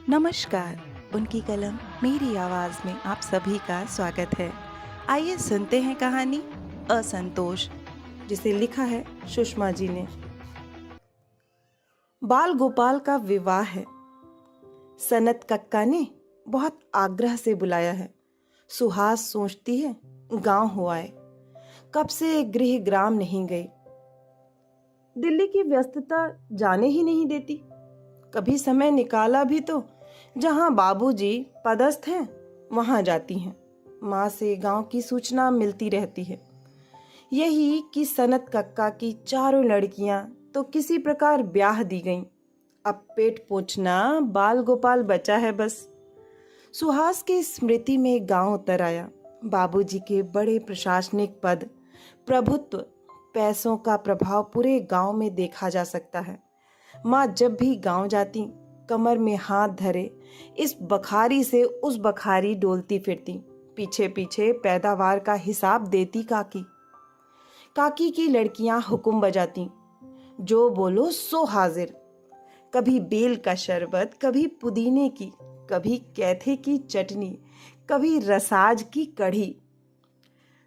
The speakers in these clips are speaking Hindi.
नमस्कार। उनकी कलम मेरी आवाज में आप सभी का स्वागत है। आइए सुनते हैं कहानी असंतोष, जिसे लिखा है सुषमा जी ने। बाल गोपाल का विवाह है। सनत कक्का ने बहुत आग्रह से बुलाया है। सुहास सोचती है गांव हो आए, कब से गृह ग्राम नहीं गई। दिल्ली की व्यस्तता जाने ही नहीं देती। कभी समय निकाला भी तो जहां बाबूजी पदस्थ हैं वहां जाती हैं। माँ से गांव की सूचना मिलती रहती है। यही कि सनत कक्का की चारों लड़कियां तो किसी प्रकार ब्याह दी गईं। अब पेट पोंछना बाल गोपाल बचा है बस। सुहास की स्मृति में गांव उतर आया। बाबूजी के बड़े प्रशासनिक पद, प्रभुत्व, पैसों का प्रभाव पूरे गांव में देखा जा सकता है। माँ जब भी गांव जाती, कमर में हाथ धरे इस बखारी से उस बखारी डोलती फिरती, पीछे पीछे पैदावार का हिसाब देती काकी। काकी की लड़कियां हुक्म बजाती, जो बोलो सो हाजिर। कभी बेल का शरबत, कभी पुदीने की, कभी कैथे की चटनी, कभी रसाज की कढ़ी।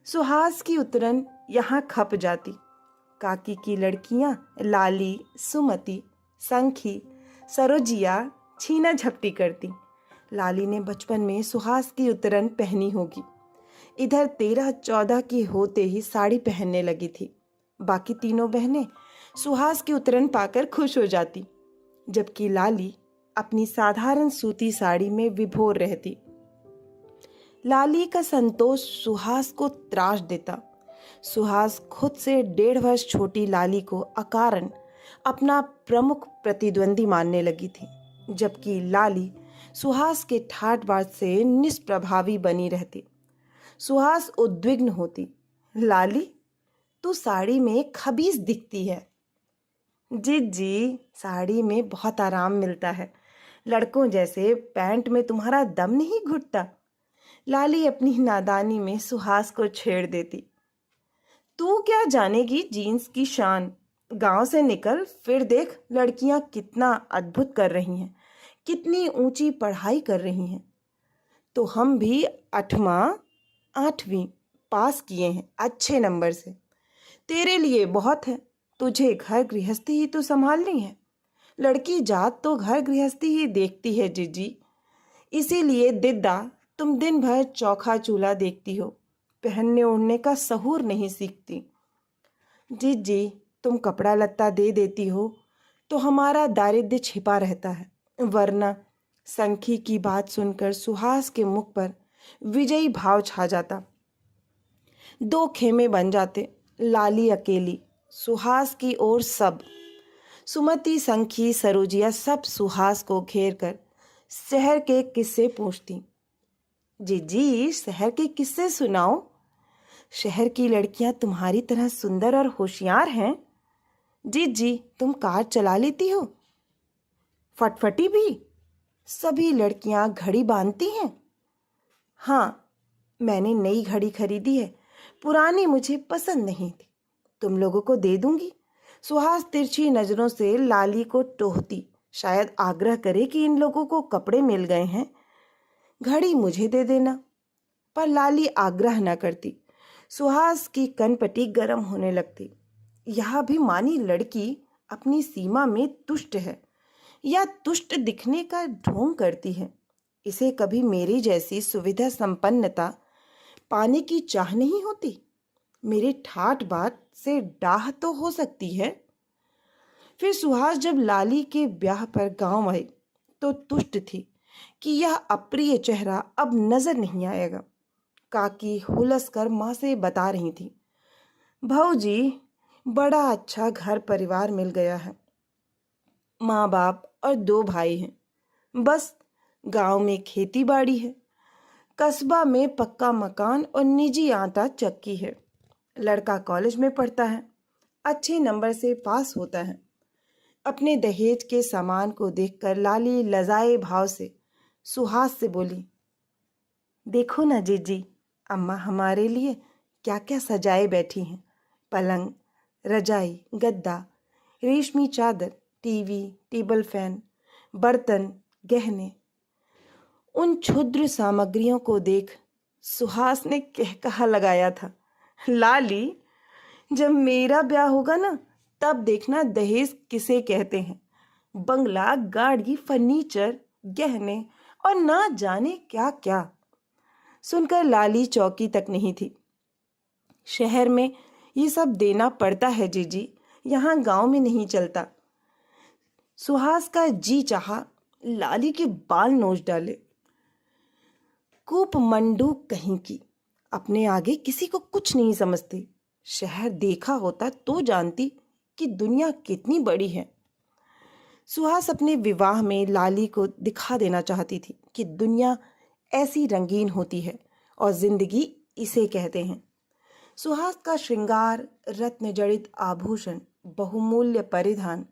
सुहास की उतरन यहाँ खप जाती। काकी की लड़कियां लाली, सुमति, संखी, सरोजिया छीना झपटी करती। लाली ने बचपन में सुहास की उतरन पहनी होगी। इधर 13-14 की होते ही साड़ी पहनने लगी थी। बाकी तीनों बहनें सुहास की उतरन पाकर खुश हो जाती, जबकि लाली अपनी साधारण सूती साड़ी में विभोर रहती। लाली का संतोष सुहास को त्रास देता। सुहास खुद से 1.5 वर्ष छोटी लाली को अकारण अपना प्रमुख प्रतिद्वंदी मानने लगी थी, जबकि लाली सुहास के ठाट बाट से निष्प्रभावी बनी रहती। सुहास उद्विग्न होती, लाली तू साड़ी में खबीस दिखती है। जी जी, साड़ी में बहुत आराम मिलता है, लड़कों जैसे पैंट में तुम्हारा दम नहीं घुटता। लाली अपनी नादानी में सुहास को छेड़ देती। तू क्या जानेगी जीन्स की शान। गांव से निकल फिर देख लड़कियां कितना अद्भुत कर रही हैं, कितनी ऊंची पढ़ाई कर रही हैं। तो हम भी 8वीं पास किए हैं अच्छे नंबर से। तेरे लिए बहुत है, तुझे घर गृहस्थी ही तो संभालनी है। लड़की जात तो घर गृहस्थी ही देखती है जीजी। इसीलिए दिद्दा तुम दिन भर चौखा चूल्हा देखती हो, पहनने ओढ़ने का सहूर नहीं सीखती। जीजी तुम कपड़ा लत्ता दे देती हो तो हमारा दारिद्र्य छिपा रहता है, वरना। संखी की बात सुनकर सुहास के मुख पर विजयी भाव छा जाता। 2 खेमे बन जाते, लाली अकेली, सुहास की ओर सब। सुमति, संखी, सरोजिया सब सुहास को घेर कर शहर के किस्से पूछती। जीजी शहर के किस्से सुनाओ। शहर की लड़कियां तुम्हारी तरह सुंदर और होशियार हैं। जीजी तुम कार चला लेती हो, फटफटी भी। सभी लड़कियां घड़ी बांधती हैं। हाँ, मैंने नई घड़ी खरीदी है, पुरानी मुझे पसंद नहीं थी, तुम लोगों को दे दूंगी। सुहास तिरछी नजरों से लाली को टोहती, शायद आग्रह करे कि इन लोगों को कपड़े मिल गए हैं, घड़ी मुझे दे देना। पर लाली आग्रह न करती। सुहास की कनपटी गर्म होने लगती। यह भी मानी लड़की अपनी सीमा में तुष्ट है या तुष्ट दिखने का ढोंग करती है। इसे कभी मेरी जैसी सुविधा संपन्नता पाने की चाह नहीं होती। मेरे ठाट बाट से डाह तो हो सकती है। फिर सुहास जब लाली के ब्याह पर गांव आई तो तुष्ट थी कि यह अप्रिय चेहरा अब नजर नहीं आएगा। काकी हुलस कर माँ से बता रही थी, भाऊजी बड़ा अच्छा घर परिवार मिल गया है, माँ बाप और 2 भाई हैं, बस गांव में खेती बाड़ी है, कस्बा में पक्का मकान और निजी आटा चक्की है। लड़का कॉलेज में पढ़ता है, अच्छे नंबर से पास होता है। अपने दहेज के सामान को देखकर लाली लजाए भाव से सुहास से बोली, देखो ना जीजी, अम्मा हमारे लिए क्या क्या सजाए बैठी हैं। पलंग, रजाई, गद्दा, रेशमी चादर, टीवी, टेबल फैन, बर्तन, गहने, उन क्षुद्र सामग्रियों को देख सुहास ने कहकहा लगाया था, लाली, जब मेरा ब्याह होगा ना, तब देखना दहेज किसे कहते हैं। बंगला, गाड़ी, फर्नीचर, गहने और ना जाने क्या क्या। सुनकर लाली चौकी तक नहीं थी। शहर में ये सब देना पड़ता है जीजी, यहाँ गांव में नहीं चलता। सुहास का जी चाहा लाली के बाल नोच डाले। कूपमंडू कहीं की, अपने आगे किसी को कुछ नहीं समझती। शहर देखा होता तो जानती कि दुनिया कितनी बड़ी है। सुहास अपने विवाह में लाली को दिखा देना चाहती थी कि दुनिया ऐसी रंगीन होती है और जिंदगी इसे कहते हैं। सुहास का श्रृंगार, रत्न जड़ित आभूषण, बहुमूल्य परिधान,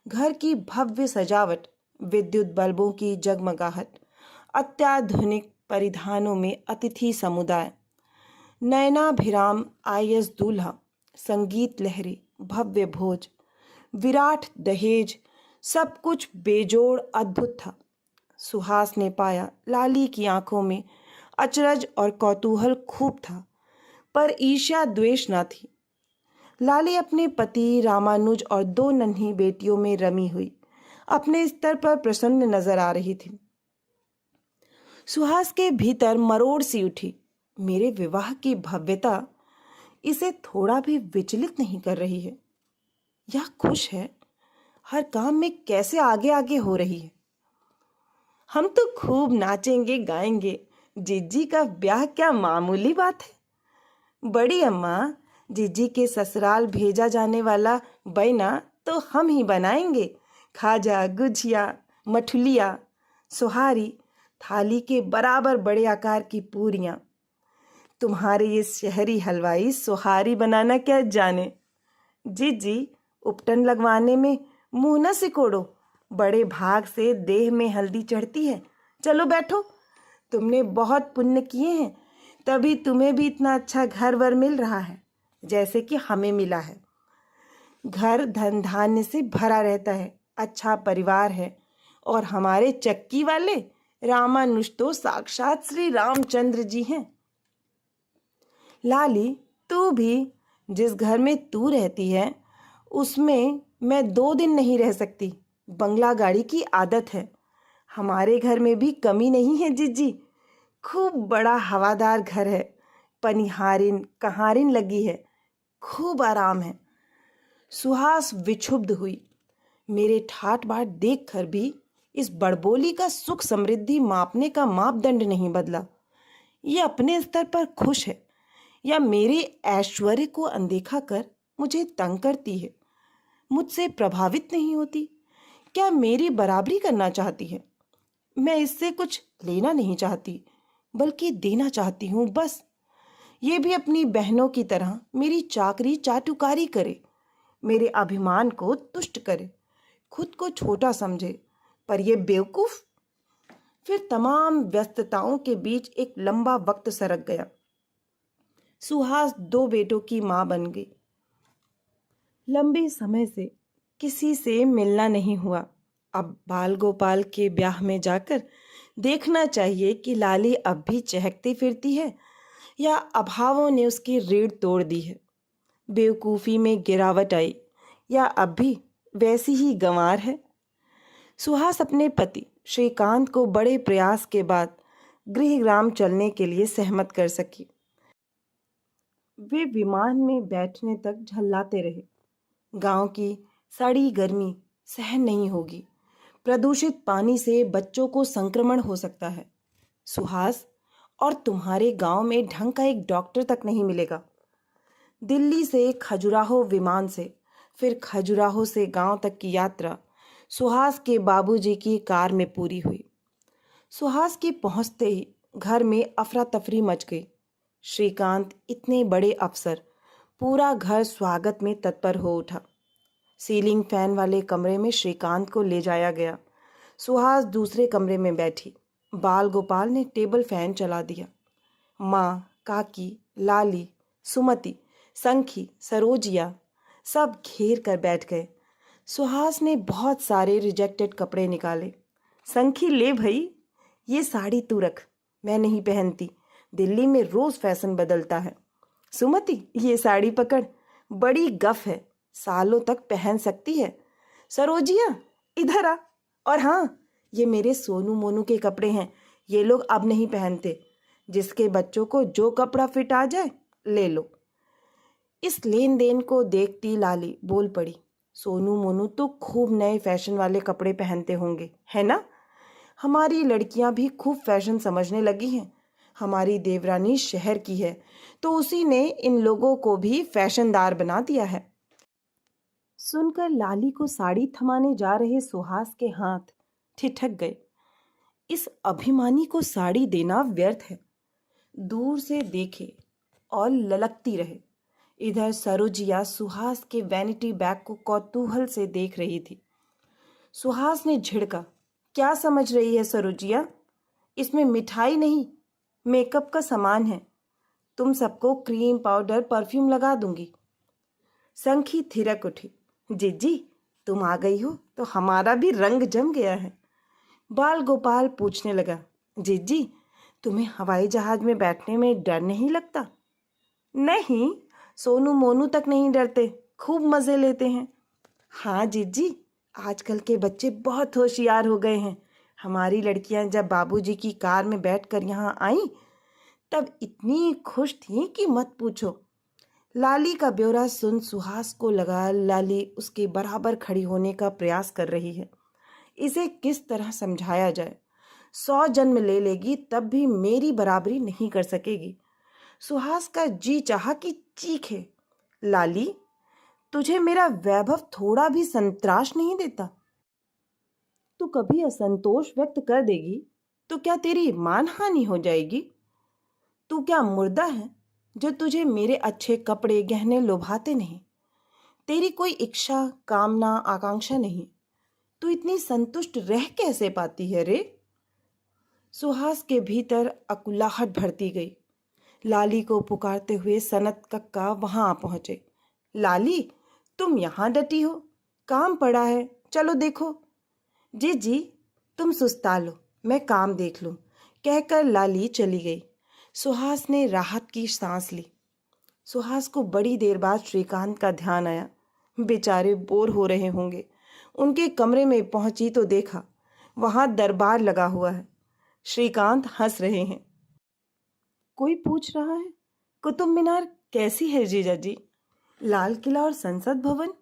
घर की भव्य सजावट, विद्युत बल्बों की जगमगाहट, अत्याधुनिक परिधानों में अतिथि समुदाय, नयनाभिराम आईएएस दूल्हा, संगीत लहरी, भव्य भोज, विराट दहेज, सब कुछ बेजोड़ अद्भुत था। सुहास ने पाया लाली की आंखों में अचरज और कौतूहल खूब था, पर ईर्ष्या द्वेष न थी। लाली अपने पति रामानुज और 2 नन्ही बेटियों में रमी हुई अपने स्तर पर प्रसन्न नजर आ रही थी। सुहास के भीतर मरोड़ सी उठी। मेरे विवाह की भव्यता इसे थोड़ा भी विचलित नहीं कर रही है। यह खुश है, हर काम में कैसे आगे आगे हो रही है। हम तो खूब नाचेंगे गाएंगे, जीजी का ब्याह क्या मामूली बात है। बड़ी अम्मा, जीजी के ससुराल भेजा जाने वाला बैना तो हम ही बनाएंगे। खाजा, गुझिया, मठुलिया, सुहारी, थाली के बराबर बड़े आकार की पूरियां। तुम्हारे ये शहरी हलवाई सुहारी बनाना क्या जाने। जीजी, उपटन लगवाने में मुंह न सिकोड़ो, बड़े भाग से देह में हल्दी चढ़ती है। चलो बैठो, तुमने बहुत पुण्य किए हैं, तभी तुम्हें भी इतना अच्छा घर वर मिल रहा है जैसे कि हमें मिला है। घर धन धान्य से भरा रहता है, अच्छा परिवार है, और हमारे चक्की वाले रामानुज तो साक्षात श्री रामचंद्र जी हैं। लाली, तू भी, जिस घर में तू रहती है उसमें मैं 2 दिन नहीं रह सकती। बंगला गाड़ी की आदत है। हमारे घर में भी कमी नहीं है जीजी। खूब बड़ा हवादार घर है, पनिहारिन कहारिन लगी है, खूब आराम है। सुहास विक्षुब्ध हुई। मेरे ठाट बाट देख कर भी इस बड़बोली का सुख समृद्धि मापने का मापदंड नहीं बदला। ये अपने स्तर पर खुश है या मेरे ऐश्वर्य को अनदेखा कर मुझे तंग करती है। मुझसे प्रभावित नहीं होती, क्या मेरी बराबरी करना चाहती है। मैं इससे कुछ लेना नहीं चाहती, बल्कि देना चाहती हूँ बस। ये भी अपनी बहनों की तरह मेरी चाकरी चाटुकारी करे, मेरे अभिमान को तुष्ट करे, खुद को छोटा समझे। पर ये बेवकूफ। फिर तमाम व्यस्तताओं के बीच एक लंबा वक्त सरक गया। सुहास 2 बेटों की मां बन गई। लंबे समय से किसी से मिलना नहीं हुआ। अब बाल गोपाल के ब्याह में जाकर देखना चाहिए कि लाली अब भी चहकती फिरती है या अभावों ने उसकी रीढ़ तोड़ दी है। बेवकूफ़ी में गिरावट आई या अब भी वैसी ही गंवार है। सुहास अपने पति श्रीकांत को बड़े प्रयास के बाद गृहग्राम चलने के लिए सहमत कर सकी। वे विमान में बैठने तक झल्लाते रहे। गांव की सड़ी गर्मी सहन नहीं होगी, प्रदूषित पानी से बच्चों को संक्रमण हो सकता है। सुहास, और तुम्हारे गांव में ढंग का एक डॉक्टर तक नहीं मिलेगा। दिल्ली से खजुराहो विमान से, फिर खजुराहो से गांव तक की यात्रा सुहास के बाबूजी की कार में पूरी हुई। सुहास के पहुंचते ही घर में अफरा तफरी मच गई। श्रीकांत इतने बड़े अफसर, पूरा घर स्वागत में तत्पर हो उठा। सीलिंग फैन वाले कमरे में श्रीकांत को ले जाया गया। सुहास दूसरे कमरे में बैठी। बाल गोपाल ने टेबल फैन चला दिया। माँ, काकी, लाली, सुमति, संखी, सरोजिया सब घेर कर बैठ गए। सुहास ने बहुत सारे रिजेक्टेड कपड़े निकाले। संखी, ले भई, ये साड़ी तू रख, मैं नहीं पहनती, दिल्ली में रोज फैशन बदलता है। सुमति, ये साड़ी पकड़, बड़ी गफ है, सालों तक पहन सकती है। सरोजिया, इधर आ। और हाँ, ये मेरे सोनू मोनू के कपड़े हैं, ये लोग अब नहीं पहनते। जिसके बच्चों को जो कपड़ा फिट आ जाए ले लो। इस लेन देन को देखती लाली बोल पड़ी, सोनू मोनू तो खूब नए फैशन वाले कपड़े पहनते होंगे, है ना? हमारी लड़कियां भी खूब फैशन समझने लगी हैं। हमारी देवरानी शहर की है, तो उसी ने इन लोगों को भी फैशनदार बना दिया है। सुनकर लाली को साड़ी थमाने जा रहे सुहास के हाथ ठिठक गए। इस अभिमानी को साड़ी देना व्यर्थ है। दूर से देखे और ललकती रहे। इधर सरोजिया सुहास के वैनिटी बैग को कौतूहल से देख रही थी। सुहास ने झिड़का, क्या समझ रही है सरोजिया? इसमें मिठाई नहीं, मेकअप का सामान है। तुम सबको क्रीम, पाउडर, परफ्यूम लगा दूंगी। संखी थिरक उठी, जीजी तुम आ गई हो तो हमारा भी रंग जम गया है। बाल गोपाल पूछने लगा, जीजी तुम्हें हवाई जहाज में बैठने में डर नहीं लगता? नहीं, सोनू मोनू तक नहीं डरते, खूब मजे लेते हैं। हाँ जीजी, आजकल के बच्चे बहुत होशियार हो गए हैं। हमारी लड़कियां जब बाबूजी की कार में बैठकर यहाँ आईं तब इतनी खुश थीं कि मत पूछो। लाली का ब्यौरा सुन सुहास को लगा लाली उसके बराबर खड़ी होने का प्रयास कर रही है। इसे किस तरह समझाया जाए? 100 जन्म ले लेगी तब भी मेरी बराबरी नहीं कर सकेगी। सुहास का जी चाहा कि चीखे, लाली तुझे मेरा वैभव थोड़ा भी संतराश नहीं देता? तू कभी असंतोष व्यक्त कर देगी तो क्या तेरी मानहानि हो जाएगी? तू क्या मुर्दा है जो तुझे मेरे अच्छे कपड़े गहने लोभाते नहीं? तेरी कोई इच्छा, कामना, आकांक्षा नहीं। तू इतनी संतुष्ट रह कैसे पाती है रे? सुहास के भीतर अकुलाहट भरती गई। लाली को पुकारते हुए सनत कक्का वहां आ पहुंचे। लाली तुम यहां डटी हो, काम पड़ा है, चलो देखो। जी जी तुम सुस्ता लो, मैं काम देख लूं, कहकर लाली चली गई। सुहास ने राहत की सांस ली। सुहास को बड़ी देर बाद श्रीकांत का ध्यान आया। बेचारे बोर हो रहे होंगे। उनके कमरे में पहुंची तो देखा वहां दरबार लगा हुआ है। श्रीकांत हंस रहे हैं। कोई पूछ रहा है, कुतुब मीनार कैसी है जीजा जी? लाल किला और संसद भवन?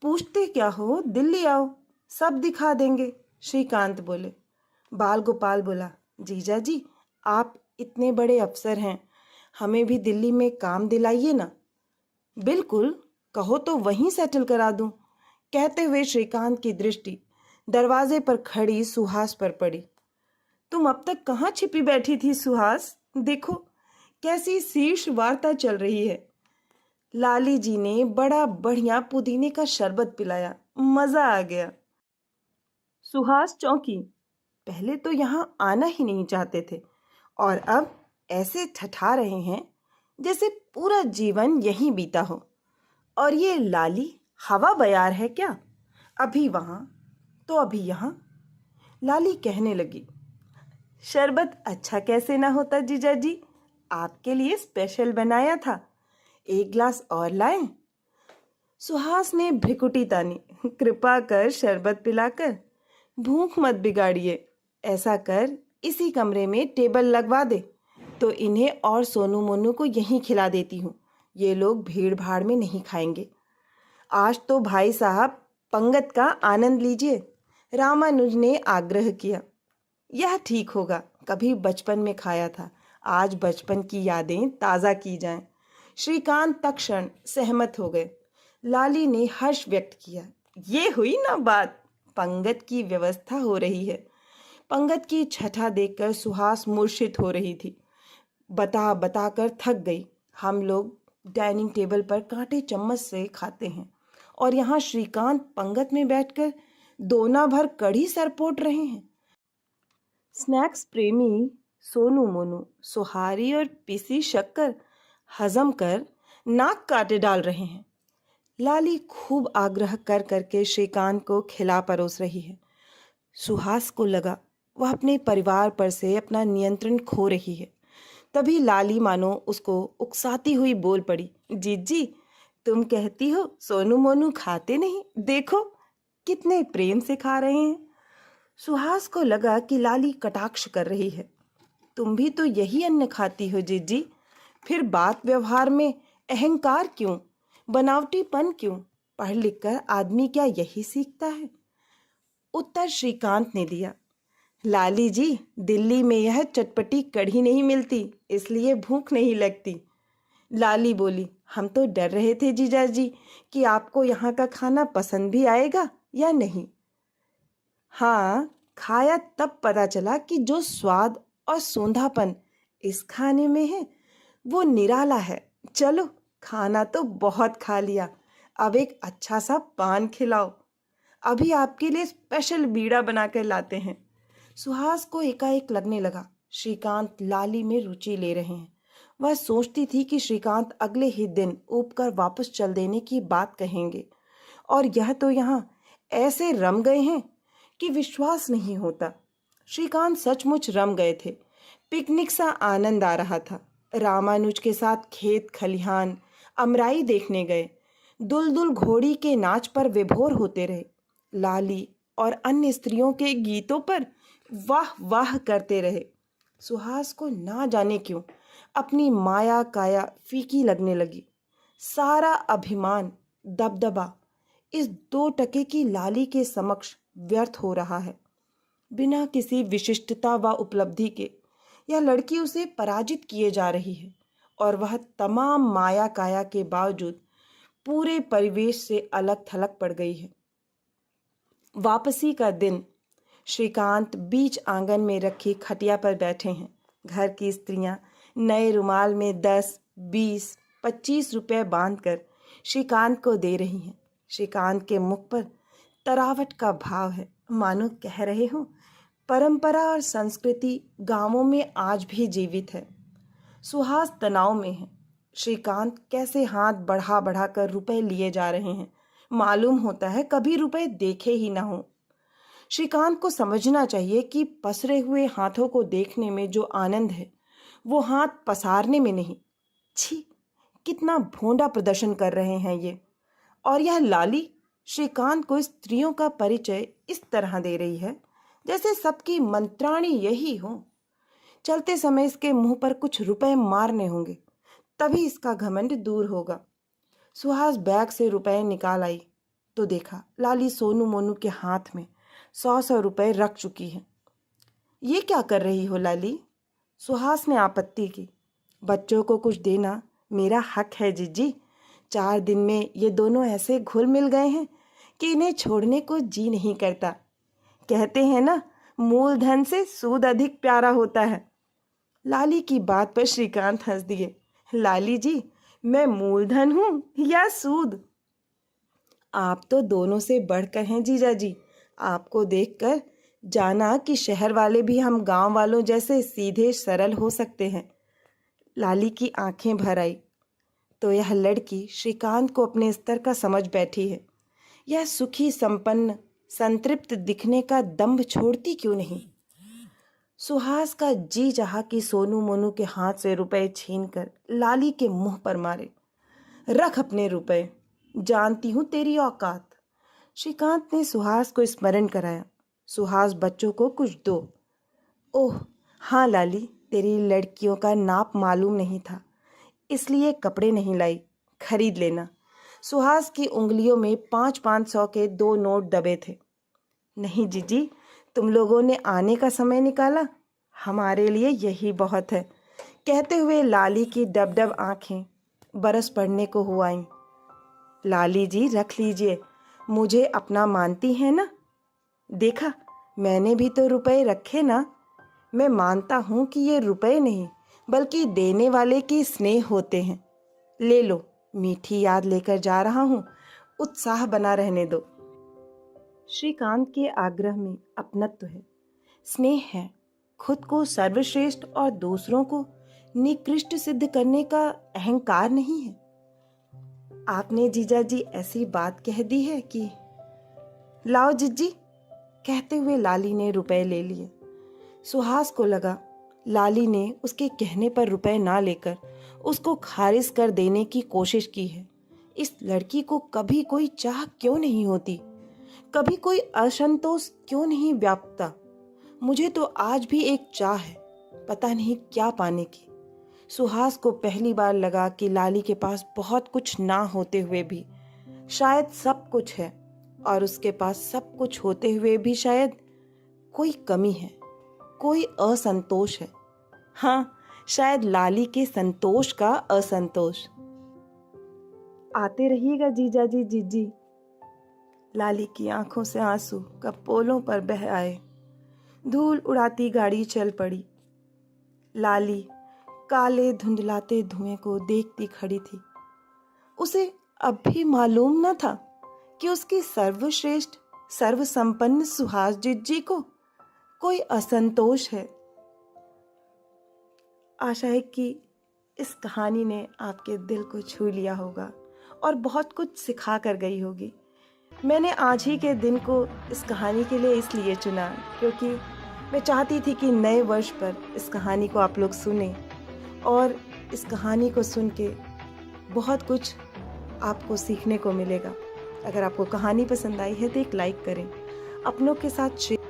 पूछते क्या हो, दिल्ली आओ, सब दिखा देंगे, श्रीकांत बोले। बाल गोपाल बोला, जीजा जी आप इतने बड़े अफसर हैं, हमें भी दिल्ली में काम दिलाइए ना। बिल्कुल, कहो तो वहीं सेटल करा दूं। कहते हुए श्रीकांत की दृष्टि दरवाजे पर खड़ी सुहास पर पड़ी। तुम अब तक कहाँ छिपी बैठी थी सुहास? देखो कैसी शीर्ष वार्ता चल रही है। लाली जी ने बड़ा बढ़िया पुदीने का शरबत पिलाया, मजा आ गया। सुहास चौंकी। पहले तो यहाँ आना ही नहीं चाहते थे और अब ऐसे ठठा रहे हैं जैसे पूरा जीवन यहीं बीता हो। और ये लाली हवा बयार है क्या? अभी वहां तो अभी यहाँ। लाली कहने लगी, शरबत अच्छा कैसे ना होता जीजा जी, आपके लिए स्पेशल बनाया था, एक ग्लास और लाएं? सुहास ने भ्रिकुटी तानी, कृपा कर शरबत पिलाकर भूख मत बिगाड़िए। ऐसा कर इसी कमरे में टेबल लगवा दे तो इन्हें और सोनू मोनू को यहीं खिला देती हूँ। ये लोग भीड़ भाड़ में नहीं खाएंगे। आज तो भाई साहब पंगत का आनंद लीजिए, रामानुज ने आग्रह किया। यह ठीक होगा, कभी बचपन में खाया था, आज बचपन की यादें ताज़ा की जाएं। श्रीकांत तत्क्षण सहमत हो गए। लाली ने हर्ष व्यक्त किया, ये हुई ना बात, पंगत की व्यवस्था हो रही है। पंगत की छठा देखकर सुहास मूर्छित हो रही थी। बता बता कर थक गई। हम लोग डाइनिंग टेबल पर कांटे चम्मच से खाते हैं और यहाँ श्रीकांत पंगत में बैठकर दोना भर कढ़ी सरपोट रहे हैं। स्नैक्स प्रेमी सोनू मोनू सुहारी और पीसी शक्कर हजम कर नाक काटे डाल रहे हैं। लाली खूब आग्रह कर करके श्रीकांत को खिला परोस रही है। सुहास को लगा वह अपने परिवार पर से अपना नियंत्रण खो रही है। तभी लाली मानो उसको उकसाती हुई बोल पड़ी, जीजी तुम कहती हो सोनू मोनू खाते नहीं, देखो कितने प्रेम से खा रहे हैं। सुहास को लगा कि लाली कटाक्ष कर रही है। तुम भी तो यही अन्न खाती हो जीजी, फिर बात व्यवहार में अहंकार क्यों, बनावटीपन क्यों? पढ़ लिख कर आदमी क्या यही सीखता है? उत्तर श्रीकांत ने दिया, लाली जी दिल्ली में यह चटपटी कढ़ी नहीं मिलती, इसलिए भूख नहीं लगती। लाली बोली, हम तो डर रहे थे जीजाजी कि आपको यहाँ का खाना पसंद भी आएगा या नहीं। हाँ, खाया तब पता चला कि जो स्वाद और सोंधापन इस खाने में है वो निराला है। चलो खाना तो बहुत खा लिया, अब एक अच्छा सा पान खिलाओ, अभी आपके लिए स्पेशल बीड़ा बना कर लाते हैं। सुहास को एकाएक लगने लगा श्रीकांत लाली में रुचि ले रहे हैं। वह सोचती थी कि श्रीकांत अगले ही दिन ऊब कर वापस चल देने की बात कहेंगे, और यह तो यहाँ ऐसे रम गए हैं कि विश्वास नहीं होता। श्रीकांत सचमुच रम गए थे। पिकनिक सा आनंद आ रहा था। रामानुज के साथ खेत खलिहान अमराई देखने गए, दुलदुल घोड़ी के नाच पर विभोर होते रहे, लाली और अन्य स्त्रियों के गीतों पर वाह वाह करते रहे। सुहास को ना जाने क्यों अपनी माया काया फीकी लगने लगी। सारा अभिमान दबदबा इस 2 टके की लाली के समक्ष व्यर्थ हो रहा है। बिना किसी विशिष्टता व उपलब्धि के यह लड़की उसे पराजित किए जा रही है, और वह तमाम माया काया के बावजूद पूरे परिवेश से अलग थलग पड़ गई है। वापसी का दिन श्रीकांत बीच आंगन में रखी खटिया पर बैठे हैं। घर की स्त्रियां नए रुमाल में 10, 20, 25 रुपए बांधकर श्रीकांत को दे रही हैं। श्रीकांत के मुख पर तरावट का भाव है, मानो कह रहे हो परंपरा और संस्कृति गांवों में आज भी जीवित है। सुहास तनाव में है। श्रीकांत कैसे हाथ बढ़ा बढ़ा कर रुपए लिए जा रहे हैं, मालूम होता है कभी रुपए देखे ही ना हो। श्रीकांत को समझना चाहिए कि पसरे हुए हाथों को देखने में जो आनंद है वो हाथ पसारने में नहीं। छी, कितना भोंडा प्रदर्शन कर रहे हैं ये। और यह लाली श्रीकांत को स्त्रियों का परिचय इस तरह दे रही है जैसे सबकी मंत्राणी यही हो। चलते समय इसके मुंह पर कुछ रुपए मारने होंगे, तभी इसका घमंड दूर होगा। सुहास बैग से रुपए निकाल आई तो देखा लाली सोनू मोनू के हाथ में 100 रुपए रख चुकी है। ये क्या कर रही हो लाली? सुहास ने आपत्ति की। बच्चों को कुछ देना मेरा हक है जीजी। 4 दिन में ये दोनों ऐसे घुल मिल गए हैं कि इन्हें छोड़ने को जी नहीं करता। कहते हैं ना, मूलधन से सूद अधिक प्यारा होता है। लाली की बात पर श्रीकांत हंस दिए। लाली जी, मैं मूलधन हूँ या सूद? आप तो दोनों से बढ़कर हैं जीजा जी। आपको देखकर जाना कि शहर वाले भी हम गांव वालों जैसे सीधे सरल हो सकते हैं। लाली की आंखें भर आई तो यह लड़की श्रीकांत को अपने स्तर का समझ बैठी है। यह सुखी संपन्न संतृप्त दिखने का दंभ छोड़ती क्यों नहीं? सुहास का जी चाहा कि सोनू मोनू के हाथ से रुपए छीनकर लाली के मुंह पर मारे। रख अपने रुपए, जानती हूं तेरी औकात। श्रीकांत ने सुहास को स्मरण कराया। सुहास, बच्चों को कुछ दो। ओह हाँ लाली, तेरी लड़कियों का नाप मालूम नहीं था, इसलिए कपड़े नहीं लाई, खरीद लेना। सुहास की उंगलियों में 500-500 के 2 नोट दबे थे। नहीं जीजी, तुम लोगों ने आने का समय निकाला, हमारे लिए यही बहुत है। कहते हुए लाली की डबडब आंखें बरस पड़ने को हो आईं। लाली जी रख लीजिए, मुझे अपना मानती है ना? देखा, मैंने भी तो रुपए रखे ना। मैं मानता हूँ कि ये रुपए नहीं बल्कि देने वाले के स्नेह होते हैं। ले लो, मीठी याद लेकर जा रहा हूँ, उत्साह बना रहने दो। श्रीकांत के आग्रह में अपनत्व है, स्नेह है, खुद को सर्वश्रेष्ठ और दूसरों को निकृष्ट सिद्ध करने का अहंकार नहीं है। आपने जीजा जी ऐसी बात कह दी है कि लाओ जिज्जी। कहते हुए लाली ने रुपए ले लिए। सुहास को लगा लाली ने उसके कहने पर रुपए ना लेकर उसको खारिज कर देने की कोशिश की है। इस लड़की को कभी कोई चाह क्यों नहीं होती, कभी कोई असंतोष क्यों नहीं व्यापता। मुझे तो आज भी एक चाह है, पता नहीं क्या पाने की। सुहास को पहली बार लगा कि लाली के पास बहुत कुछ ना होते हुए भी शायद सब कुछ है, और उसके पास सब कुछ होते हुए भी शायद कोई कमी है, कोई असंतोष है। हाँ, शायद लाली के संतोष का असंतोष। आते रहिएगा जीजा जी जीजी। लाली की आंखों से आंसू कब पोलों पर बह आए। धूल उड़ाती गाड़ी चल पड़ी। लाली काले धुंधलाते धुएं को देखती खड़ी थी। उसे अब भी मालूम न था कि उसकी सर्वश्रेष्ठ सर्वसंपन्न सुहास जीजी को कोई असंतोष है। आशा है कि इस कहानी ने आपके दिल को छू लिया होगा और बहुत कुछ सिखा कर गई होगी। मैंने आज ही के दिन को इस कहानी के लिए इसलिए चुना क्योंकि मैं चाहती थी कि नए वर्ष पर इस कहानी को आप लोग सुने, और इस कहानी को सुन के बहुत कुछ आपको सीखने को मिलेगा। अगर आपको कहानी पसंद आई है तो एक लाइक करें, अपनों के साथ शेयर